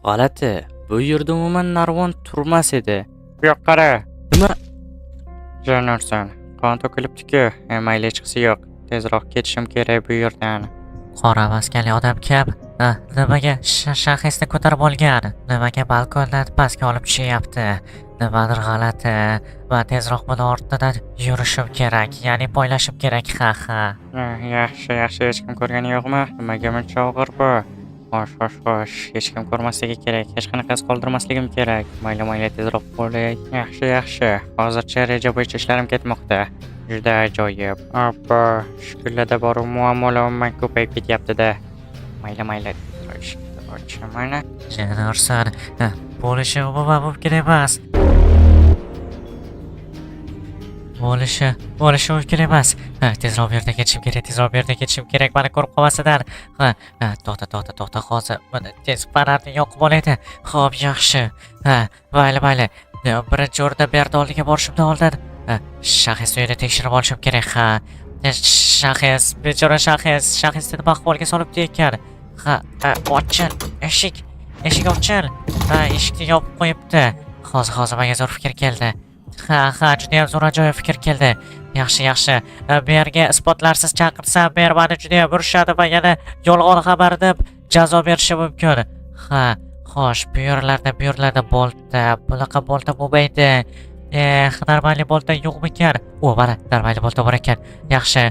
G'alati. Bu yerda umuman narvon turmas edi. Bu yoqqa qara. Nima? Jonursan, qon to'kilibdi-ku. Mayli chiqsi yo'q. Tezroq ketishim kerak bu yerdan. Qora maskali odam kim? Nimaga shaxsni ko'tarib olgan? Nimaga balkondan pastga olib tushyapti? Nimadir g'alati. Va tezroq buni ortidan yurishim kerak, ya'ni poylashim kerak. Ha. Yaxshi, hech kim ko'rgani yo'qmi? Nimaga buncha og'ir bu? Xo'sh. Hech kim ko'rmasligi kerak. Hech qanaqasi qoldirmasligim kerak. Mayli, tezroq bo'lay. Yaxshi. Hozircha reja bo'yicha ishlarim ketmoqda. Juda ajoyib. Oppa, shu kunlarda bor muammolar umuman ko'payib ketyapti-da. Mayli. Mana. Jenarsan, bo'lishi umuman mumkin emas. Bo'lishi mumkin emas. Tezroq bu yerdan ketishim kerak. Mani ko'rib qolmasinlar. To'xta, hozir buni tez panarni yoqib olaydi. Xo'p, yaxshi. Mayli. Birinchi o'rinda bu yerda oldiga borishimdan oldin shaxs uyini tekshirib olishim kerak. Bechora shaxsni nima ahvolga solibdi ekan? Ochil, eshik ochil. Eshikni yopib qo'yibdi. Hozir menga zo'r fikr keldi. Juda ham zo'r ajoyib fikr keldi. Yaxshi. Bu yerga isbotlarsiz chaqirsam, bu yer meni juda ham urishadi va yana yolg'on xabar deb jazo berishi mumkin. Xo'sh, bu yerlarda bolta, bunaqa bolta bo'lmaydi. Normalniy bolta yo'qmikan? Mana normalniy bolta bor ekan. Yaxshi,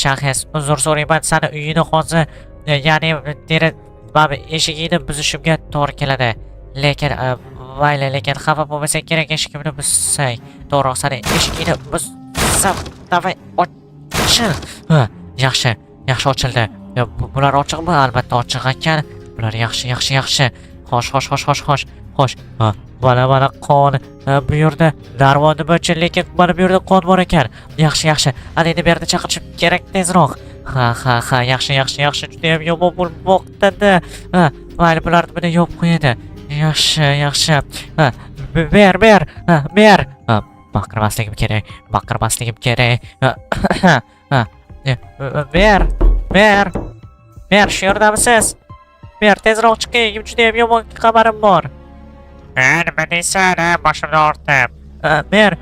shaxs, uzr so'rayman, seni uyini hozir, ya'ni eshigingni buzishimga to'g'ri keladi. Lekin xafa bo'lmasang kerak, eshigimni buzsang. To'g'ri, seni eshigingni buzsam, davay ochil. Yaxshi ochildi. Bular ochiqmi? Albatta ochiq ekan. Bular yaxshi. Xo'sh. Mana qon. Bu yerda darvonni bo'yicha, lekin mana bu yerda qon bor ekan. Yaxshi. Endi bu yerda chaqirishim kerak tezroq. Yaxshi. Juda ham yomon bo'lmoqda. Mayli, bular buni yopib qo'yadi. Yaxshi. Ber. Baqirmasligim kerak. Ber, shu yerdamisiz? Ber, tezroq chiqing. Juda ham yomon xabarim bor. Nima deysan, boshimni ortib. Ber.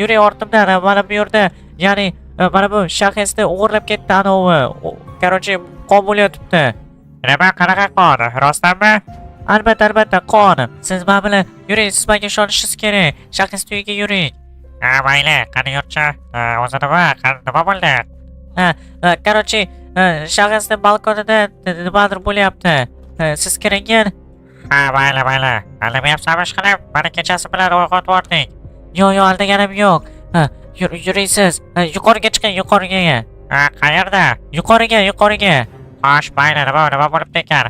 Yuring ortimdan. Mana bu yerda, ya'ni mana bu shaxsni o'g'irlab ketdi anovi. Короче, qon bo'layotibdi. Nima, qanaqa qon? Rostdanmi? Albatta qon. Siz men bilan yuring, siz menga ishonishingiz kerak. Shaxsni uyiga yuring. Mayli, qani yurchi. O'zi nima bo'ldi? Короче, shaxsni balkonida nimadir bo'lyapti. Siz kiringin. Mayli. Aldamayapsanmi ishqilib? Mani kechasi bilan uyg'otib yubording. Yo'q, aldaganim yo'q. Yuring siz. Yuqoriga chiqing, yuqoriga. Qayerda? Yuqoriga. Xo'sh, mayli, nima bo'libdi ekan?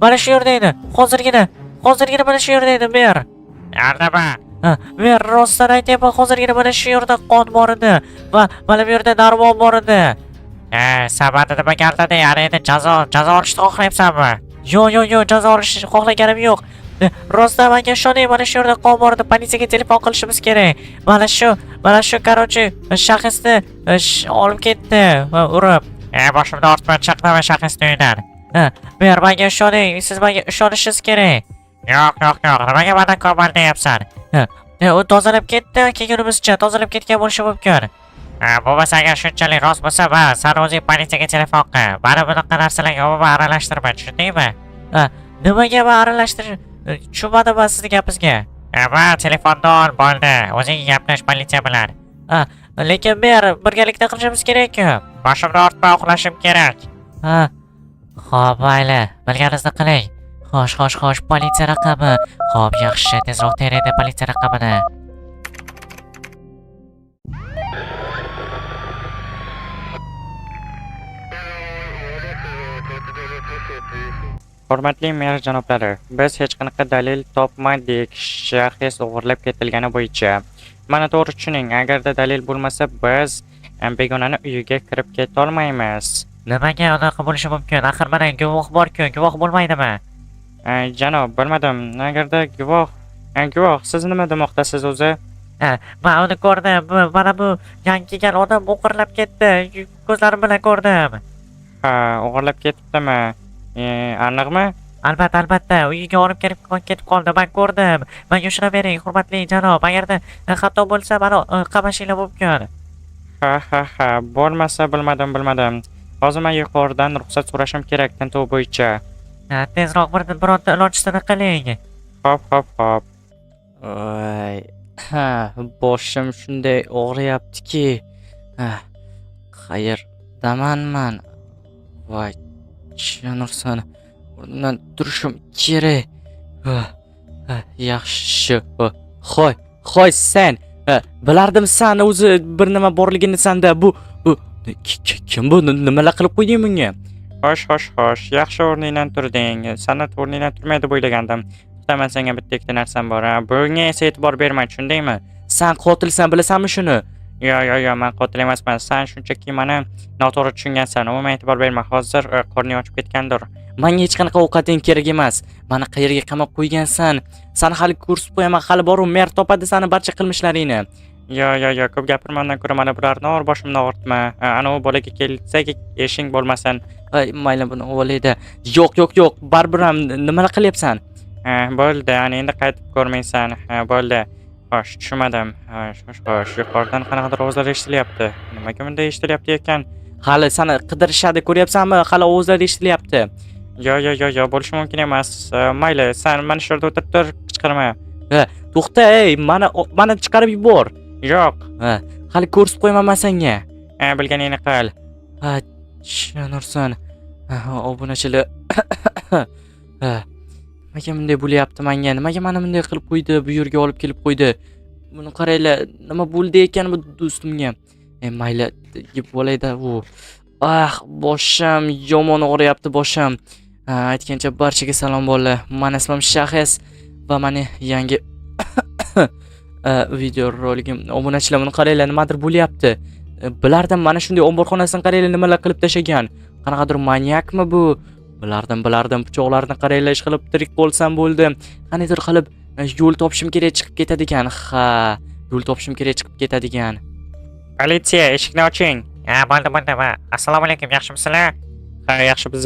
Mana shu yerda edi. Hozirgina mana shu yerda edi. Ber. Yerdami? Ber, rostdan aytyapman, hozirgina mana shu yerda qon bor edi va mana bu yerda narvon bor edi. Sabati nimaga aldading? Endi jazo olishni xohlayapsanmi? Yo'q, jazo olishni xohlaganim yo'q. Rostdan menga ishoning, mana shu yerda qon bor edi. Politsiyaga telefon qilishimiz kerak. Mana shu короче, shaxsni olib ketdi va urib. Boshimni ortib chiqdimi shaxsni uyidan? Ber, menga ishoning, siz menga ishonishingiz kerak. Yo'q. Nimaga mendan qolmadi deyapsan? U tozalab ketdi, kelgunimizcha tozalab ketgan bo'lishi mumkin. Bo'lmasa, agar shunchalik rost bo'lsa, sen o'zing politsiyaga telefon qil. Mana bunaqa narsalarga umuman aralashtirma, tushundingmi? Nimaga aralashtirish? Tushunmadim men sizning gapingizga. Telefonni ol, bo'ldi. O'zing gaplash politsiya bilan. Lekin birgalikda qilishimiz kerak-ku. Boshimni ortib uxlashim kerak. Xo'p, mayli, bilganingizni qiling. Xo'sh, politsiya raqami. Xo'p, yaxshi, tezroq teraydi politsiya raqamini. Hurmatli mer janoblari, biz hech qanaqa dalil topmadik shaxs o'g'irlab ketilgani bo'yicha. Mana to'g'ri tushuning, agarda dalil bo'lmasa, biz begonani uyiga kirib keta olmaymiz. Nimaga unaqa bo'lishi mumkin? Axir mana guvoh bor-ku, guvoh bo'lmaydimi? Janob, bilmadim. Agarda guvoh, siz nima demoqdasiz o'zi? Men uni ko'rdim. Mana bu yangi kelgan odam o'g'irlab ketdi. Ko'zlarim bilan ko'rdim. O'g'irlab ketdimi? Aniqmi? Albatta, uyiga olib ketib qoldi. Men ko'rdim. Menga ushlab bering, hurmatli janob. Agarda xato bo'lsa, mana qamashinglar bo'lgan. Ha, bo'lmasa bilmadim. Hozir men yuqoridan ruxsat so'rashim kerak tintuv bo'yicha. Tezroq bironta ilojini qiling. Hop. Voy. Ha, boshim shunday og'riyaptiki. Ha, qayerdaman? Voy, Nurson. O'rnimdan turishim kerak. Yaxshi. Hoy sen. Bilardim sen o'zi bir nima borligini sanda. Bu kim bu? Nimalar qilib qo'yding bunga? Xo'sh. Yaxshi o'rningdan turding. San'at o'rningdan turmaydi deb o'ylagandim. To'xtaman, senga bitta ikkita narsam bor. Bunga esa e'tibor berma, tushundingmi? Sen qotilsan, bilasanmi shuni? Yo, men qotil emasman. Sen shunchaki meni noto'g'ri tushungansan. Umuman e'tibor berma. Hozir qorning ochib ketgandir. Menga hech qanaqa ovqating kerak emas. Meni qayerga qamab qo'ygansan? Sani hali ko'rsatib qo'yaman, hali boru mer topadi sani barcha qilmishlaringni. Yo, ko'p gapirmandan ko'ra mana bularni boshimni og'ritma. Ana u bolaga kelsak, eshing bo'lmasin. Mayli, buni olayda. Yo'q, baribir ham nimalar qilyapsan? Bo'ldi, ana endi qaytib ko'rmaysan. Bo'ldi. Xo'sh, tushunmadim. Xo'sh, yuqoridan qanaqadir ovozlar eshitilyapti. Nimaga bunday eshitilyapti ekan? Hali seni qidirishadi, ko'ryapsanmi? Hali ovozlar eshitilyapti. Yo, bo'lishi mumkin emas. Mayli, sen mana shu yerda o'tirib tur, qichqirma. To'xta, meni chiqarib yubor. Yo'q. Hali ko'rsatib qo'yaman men senga. Bilganingni qil. Nurson. Obunachilar. Nimaga bunday bo'lyapti menga? Nimaga meni bunday qilib qo'ydi? Bu yerga olib kelib qo'ydi. Buni qaranglar, nima bo'ldi ekan bu do'stimga? Mayli, yeb olayda u. Boshim yomon og'riyapti boshim. Aytgancha barchaga salom bolalar. Meni ismim Shahis va meni yangi video roligim. Obunachilar, buni qaranglar, nimadir bo'lyapti. Bilardim, mana shunday omborxonasini qaranglar, nimalar qilib tashagan. Qanaqadir manyakmi bu? Bilardim, pichoqlarni qaranglar, ish qilib tirik bo'lsam bo'ldi. Qanaqadir qilib yo'l topishim kerak, chiqib ketadigan. Yo'l topishim kerak, chiqib ketadigan. Politsiya, eshikni oching. Bo'ldi. Assalomu alaykum, yaxshimisizlar? Yaxshi biz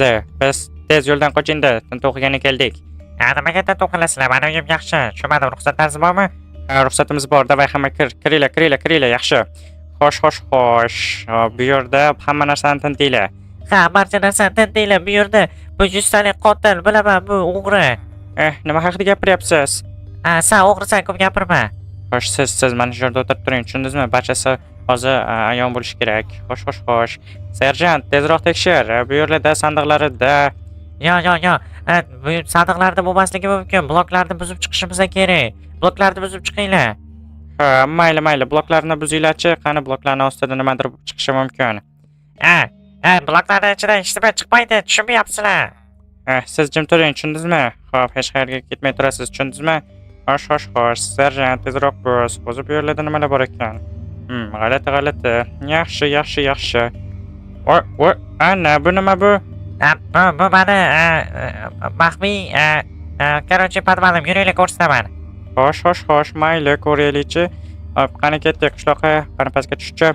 tez yo'ldan qochinda, tintuv o'qigani keldik. Nimaga tintuv qilasizlar? Meni uyim yaxshi. Tushunmadim, ruxsatingiz bormi? Ruxsatimiz bor. Davay, hamma kiringlar, yaxshi. Xo'sh. Bu yerda hamma narsani tintinglar. Barcha narsani tintinglar bu yerda. Bu 100 talik qotil, bilaman, bu o'g'ri. Nima haqida gapiryapsiz? Sen o'g'risan, ko'p gapirma. Xo'sh, siz mana shu yerda o'tirib turing, tushundingizmi? Barchasi hozir ayon bo'lishi kerak. Xo'sh. Serjant, tezroq tekshir. Bu yerlarda sandiqlarida. Yo. Bu sandiqlarda bo'lmasligi mumkin. Bloklarni buzib chiqishimiz kerak. Bloklarni buzib chiqinglar. Mayli, bloklarni buzinglar-chi. Qani bloklarning ostida nimadir chiqishi mumkin. Bloklarning ichidan hech nima chiqmaydi, tushunmayapsizlar? Siz jim turing, tushundingizmi? Xo'p, hech qayerga ketmay turasiz, tushundingizmi? Xo'sh, serjant, tezroq bo'z. Hozir bu yerlarda nimalar bor ekan? G'alati. Yaxshi. Voy, ana bu nima bu? Bu mani maxfiy korotchi podvalim, yuringlar ko'rsataman. Xo'sh, mayli, ko'raylikchi. Qani ketdik qishloqqa, qani pastga tushchi.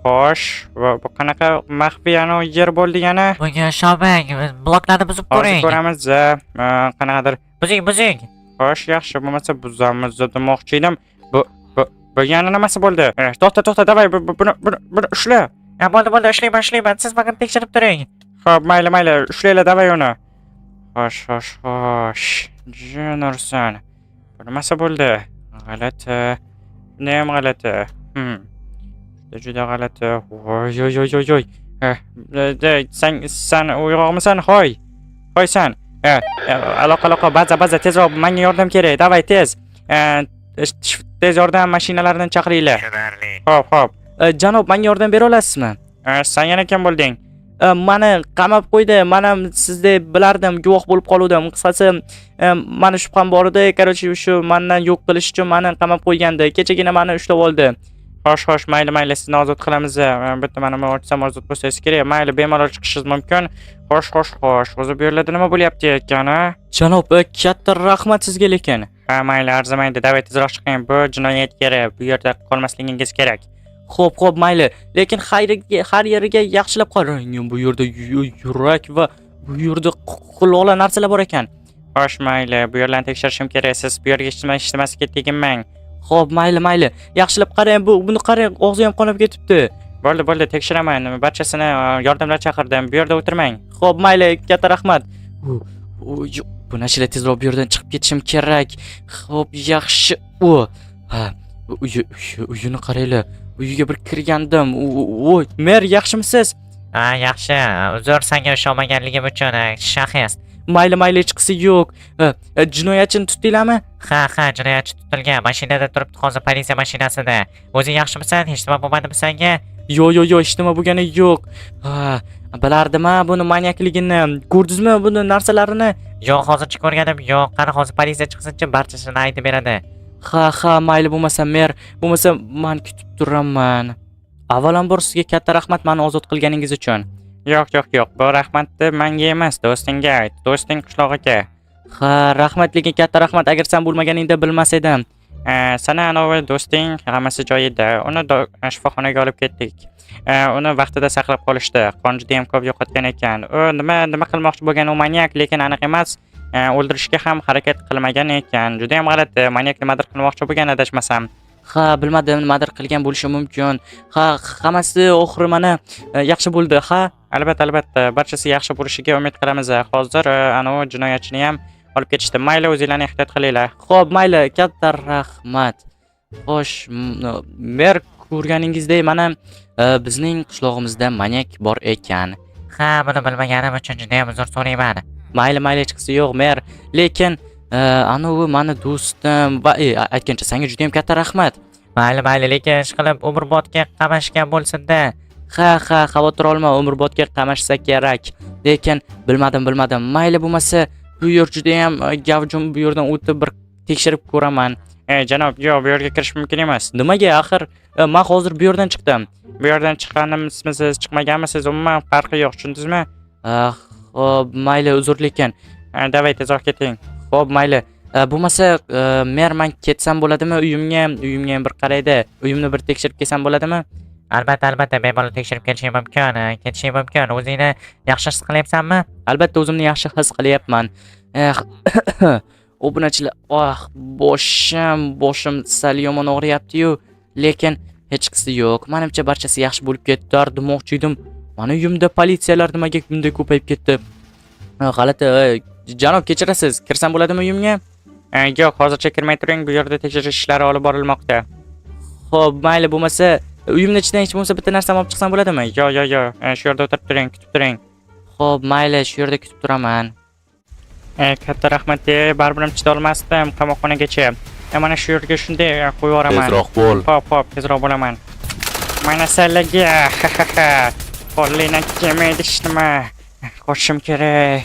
Xo'sh, bu qanaqa maxfiy yer bo'ldi yana? Bunga shobang, bloklarni buzib ko'ring. Hozir ko'ramiz. Qanaqadir buzing. Xo'sh, yaxshi bo'lmasa buzamiz demoqchi edim. Bu yana nimasi bo'ldi? To'xta, davay, buni ushla. Bo'ldi, ushlayman. Siz faqat tekshirib turing. Xo'p, mayli, ushlanglar, davay uni. Xo'sh. Nurson. Bu nimasi bo'ldi? G'alati. Nima g'alati? Juda g'alati. Voy. Sen uyg'oqmisan? Hoy sen. Aloqa, baza, tezroq menga yordam kerak. Davay, tez. Tez yordam mashinalarini chaqiringlar. Xo'p. Janob, menga yordam bera olasizmi? Sen yana kim bo'lding? Meni qamab qo'ydi. Men ham sizdek bilardim, guvoh bo'lib qoluvdim. Qisqasi, meni shubham bor edi. Qarochi, shu mendan yo'q qilish uchun meni qamab qo'ygandi. Kechagina meni ushlab oldi. Xo'sh, mayli, sizni ozod qilamiz. Bitta mana men ochsam ozod bo'lsangiz kerak. Mayli, bemalol chiqishingiz mumkin. Xo'sh. O'zi bu yerlarda nima bo'lyapti ekan, a? Janob, katta rahmat sizga lekin. Mayli, arzimaydi. Davay, tezroq chiqing. Bu jinoyat kerak. Bu yerda qolmasligingiz kerak. Xo'p, mayli. Lekin har yeriga yaxshilab qarang. Bu yerda yurak va Bu yerda qulloqlar narsalar bor ekan. Xo'sh, mayli, bu yerlarni tekshirishim kerak. Siz bu yerga ishtamasga teginmang. Xo'p, mayli. Yaxshilab qarang, buni qarang, og'zi ham qonab ketibdi. Bo'ldi, tekshiraman. Barchasini yordamlar chaqirdim. Bu yerda o'tirmang. Xo'p, mayli, katta rahmat. Bu narsalar tezroq bu yerdan chiqib ketishim kerak. Xo'p, yaxshi. Ha, uyini qaranglar. Uyiga bir kirgandim. Mer, yaxshimisiz? Ha, yaxshi. Uzr senga ishonmaganligim uchun, shaxs. Mayli, hech qisi yo'q. Jinoyatchini tutdinglarmi? Ha, jinoyatchi tutilgan. Mashinada turibdi hozir, politsiya mashinasida. O'zing yaxshimisan? Hech nima bo'lmadimi senga? Yo'q, hech nima bo'lgani yo'q. Ha, bilardim-a buni manyakligini. Ko'rdingizmi buni narsalarini? Yo'q, hozircha ko'rganim yo'q. Qani hozir politsiya chiqsinchi, barchasini aytib beradi. Ha, mayli, bo'lmasa mer, bo'lmasa men kutib turaman. Avvalambor sizga katta rahmat meni ozod qilganingiz uchun. Yo'q. Bu rahmatni menga emas, do'stingga ayt. Do'sting qishlog'iga. Ha, rahmat, lekin katta rahmat. Agar sen bo'lmaganingda bilmas edim. Sana anavi do'sting hammasi joyida. Uni shifoxonaga olib ketdik. Uni vaqtida saqlab qolishdi. Qon juda ham ko'p yo'qotgan ekan. U nima qilmoqchi bo'lgan, u manyak, lekin aniq emas. O'ldirishga ham harakat qilmagan ekan. Juda ham g'alati. Manyak nimadir qilmoqchi bo'lgan, adashmasam. Ha, bilmadim, nimadir qilgan bo'lishi mumkin. Ha, hammasi oxiri mana yaxshi bo'ldi. Ha, albatta, barchasi yaxshi bo'lishiga umid qilamiz. Hozir anavi jinoyatchini ham olib ketishdi. Mayli, o'zinglarni ehtiyot qilinglar. xo'p, mayli, katta rahmat. Xo'sh, mer, ko'rganingizdek, mana bizning qishlog'imizda manyak bor ekan. Ha, buni bilmaganim uchun juda ham uzr so'rayman. Mayli, hech qisi yo'q, mer. Lekin anavi mani do'stim va aytgancha senga juda ham katta rahmat. Mayli, lekin ish qilib umrbodga qamashgan bo'lsin-da. Ha, xavotir olma, umrbodga qamashsa kerak. Lekin bilmadim. Mayli, bo'lmasa bu yer juda ham gavjum, bu yerdan o'tib bir tekshirib ko'raman. Janob, yo'q, bu yerga kirish mumkin emas. Nimaga? Axir men hozir bu yerdan chiqdim. Bu yerdan chiqqanimisiz, chiqmaganmisiz, umuman farqi yo'q, tushundingizmi? Xo'p, mayli, uzr lekin. Davay, tezroq keting. Xo'p, mayli. Bo'lmasa mer, men ketsam bo'ladimi? Uyimga ham bir qaraydi. Uyimni bir tekshirib kelsam bo'ladimi? Albatta, bemalol tekshirib ketishing mumkin. O'zingni yaxshi his qilyapsanmi? Albatta, o'zimni yaxshi his qilyapman. Obunachilar, boshim sal yomon og'riyapti-yu, lekin hech qisi yo'q. Menimcha barchasi yaxshi bo'lib ketdi. Demoqchi edim. Mana uyimda politsiyalar nimaga bunday ko'payib ketdi? G'alati. Janob, kechirasiz. Kirsam bo'ladimi uyimga? Yo'q, hozircha kirmay turing. Bu yerda tekshirish ishlari olib borilmoqda. Xo'p, mayli, bo'lmasa uyimni ichidan hech bo'lmasa bitta narsani olib chiqsam bo'ladimi? Yo'q. Shu yerda o'tirib turing, kutib turing. Xo'p, mayli, shu yerda kutib turaman. Katta rahmat, baribir chidolmasdim qamoqxonagacha. Mana shu yerga shunday qo'yib yuboraman. Tezroq bo'l. Hop, tezroq bo'laman. Mana salaga. Qo'lingdan kelmaydi nima? Qochishim kerak.